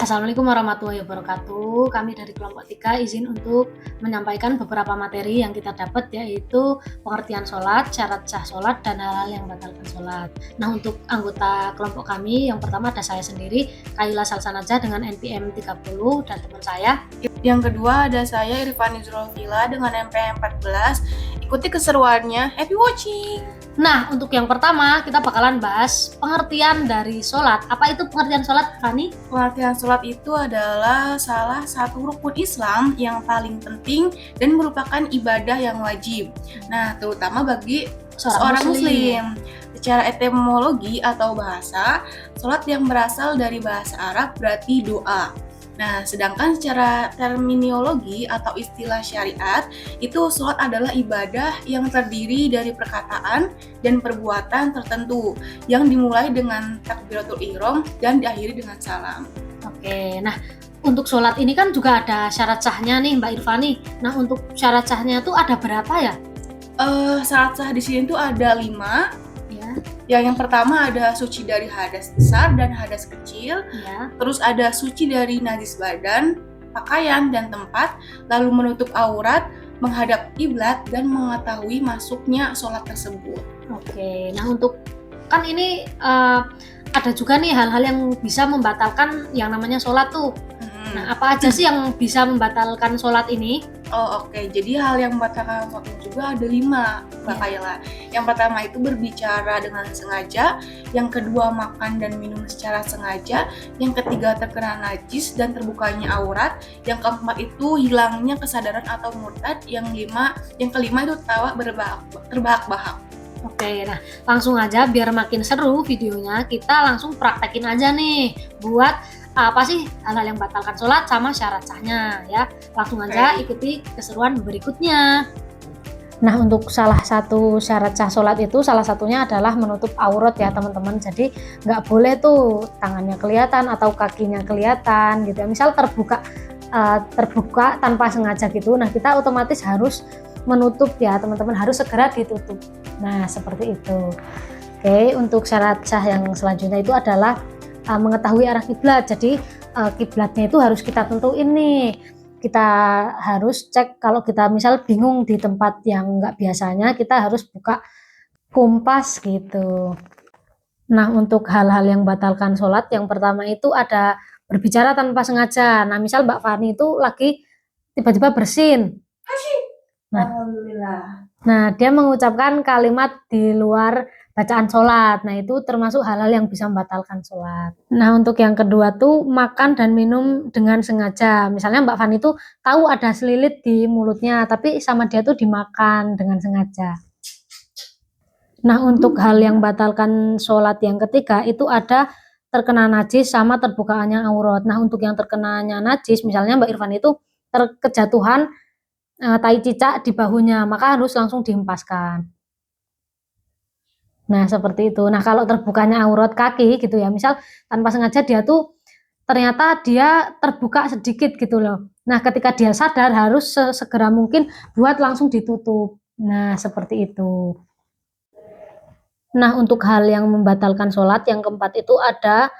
Assalamualaikum warahmatullahi wabarakatuh. Kami dari kelompok 3 izin untuk menyampaikan beberapa materi yang kita dapat, yaitu pengertian sholat, syarat sah sholat, dan hal-hal yang membatalkan sholat. Nah, untuk anggota kelompok kami, yang pertama ada saya sendiri, Kaila Salsanaja dengan NPM 30, dan teman saya. Yang kedua ada saya Irfani Zulfila dengan NPM 14. Ikuti keseruannya. Happy watching! Nah, untuk yang pertama kita bakalan bahas pengertian dari sholat. Apa itu pengertian sholat, Fani? Pengertian sholat itu adalah salah satu rukun Islam yang paling penting dan merupakan ibadah yang wajib. Nah, terutama bagi seorang muslim. Secara etimologi atau bahasa, sholat yang berasal dari bahasa Arab berarti doa. Nah, sedangkan secara terminologi atau istilah syariat, itu sholat adalah ibadah yang terdiri dari perkataan dan perbuatan tertentu yang dimulai dengan takbiratul ihram dan diakhiri dengan salam. Oke, nah untuk sholat ini kan juga ada syarat sahnya nih Mbak Irfani. Nah, untuk syarat sahnya tuh ada berapa ya? Syarat sah di sini tuh ada 5. Ya. Yang pertama ada suci dari hadas besar dan hadas kecil. Ya. Terus ada suci dari najis badan, pakaian, dan tempat. Lalu menutup aurat, menghadap kiblat, dan mengetahui masuknya sholat tersebut. Oke, nah untuk kan ini ada juga nih hal-hal yang bisa membatalkan yang namanya sholat tuh. Nah, apa aja sih yang bisa membatalkan sholat ini? Oke. Jadi hal yang membatalkan sholat juga ada 5, Mbak Kaila. Yang pertama itu berbicara dengan sengaja, yang kedua makan dan minum secara sengaja, yang ketiga terkena najis dan terbukanya aurat, yang keempat itu hilangnya kesadaran atau murtad, yang kelima itu tawa terbahak-bahak. Oke, nah langsung aja biar makin seru videonya, kita langsung praktekin aja nih buat apa sih hal-hal yang batalkan sholat sama syarat sahnya ya. Langsung aja ikuti keseruan berikutnya. Nah, untuk salah satu syarat sah sholat itu salah satunya adalah menutup aurat ya teman-teman. Jadi nggak boleh tuh tangannya kelihatan atau kakinya kelihatan gitu ya. Misal terbuka tanpa sengaja gitu. Nah, kita otomatis harus menutup ya teman-teman, harus segera ditutup. Nah, seperti itu. Oke, untuk syarat sah yang selanjutnya itu adalah mengetahui arah kiblat. Jadi kiblatnya itu harus kita tentuin nih. Kita harus cek kalau kita misal bingung di tempat yang nggak biasanya, kita harus buka kompas gitu. Nah, untuk hal-hal yang batalkan sholat, yang pertama itu ada berbicara tanpa sengaja. Nah, misal Mbak Fani itu lagi tiba-tiba bersin. Nah, dia mengucapkan kalimat di luar bacaan sholat. Nah, itu termasuk hal-hal yang bisa membatalkan sholat. Nah, untuk yang kedua tuh makan dan minum dengan sengaja. Misalnya Mbak Fani tuh tahu ada selilit di mulutnya, tapi sama dia tuh dimakan dengan sengaja. Nah, untuk hal yang membatalkan sholat yang ketiga itu ada terkena najis sama terbukaannya aurat. Nah, untuk yang terkenanya najis, misalnya Mbak Irfani itu terkejatuhan tai cicak di bahunya, maka harus langsung dihempaskan. Nah, seperti itu. Nah, kalau terbukanya aurat kaki gitu ya, misal tanpa sengaja dia tuh ternyata dia terbuka sedikit gitu loh. Nah, ketika dia sadar harus segera mungkin buat langsung ditutup. Nah, seperti itu. Nah, untuk hal yang membatalkan sholat yang keempat itu ada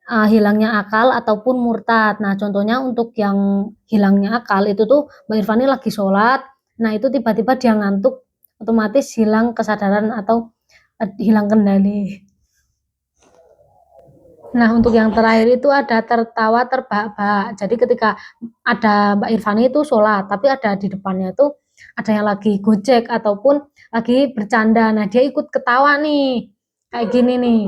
hilangnya akal ataupun murtad. Nah, contohnya untuk yang hilangnya akal itu tuh Mbak Irfani lagi sholat, nah itu tiba-tiba dia ngantuk, otomatis hilang kesadaran atau hilang kendali. Nah, untuk yang terakhir itu ada tertawa terbahak-bahak. Jadi ketika ada Mbak Irfani itu sholat, tapi ada di depannya itu ada yang lagi gojek ataupun lagi bercanda. Nah, dia ikut ketawa nih, kayak gini nih.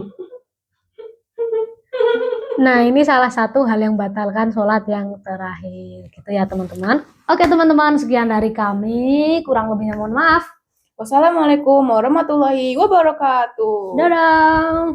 Nah, ini salah satu hal yang batalkan sholat yang terakhir gitu ya teman-teman. Oke teman-teman, sekian dari kami, kurang lebihnya mohon maaf. Wassalamualaikum warahmatullahi wabarakatuh. Dadah.